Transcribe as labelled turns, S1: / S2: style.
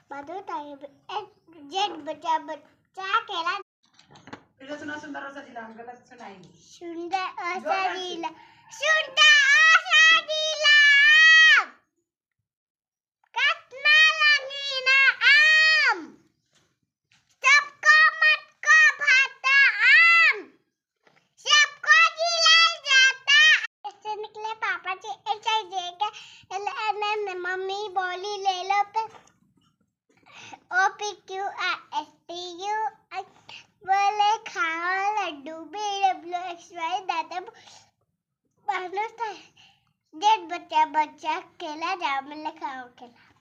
S1: बादो time Z बच्चा बच्चा केला
S2: इधर सुना सुंदर सा जिला हम गलत सुनाई
S1: सुंदर सा जिला कितना रंगीना आम सबको मत को भाता आम सबको जिला जाता ऐसे निकले पापा जी ऐसे देखे मम्मी बोली ले लो पे OPQRSTU बोले खाओ लड्डू BWXY दादा बच्चा केला जाओ मैं खाओ केला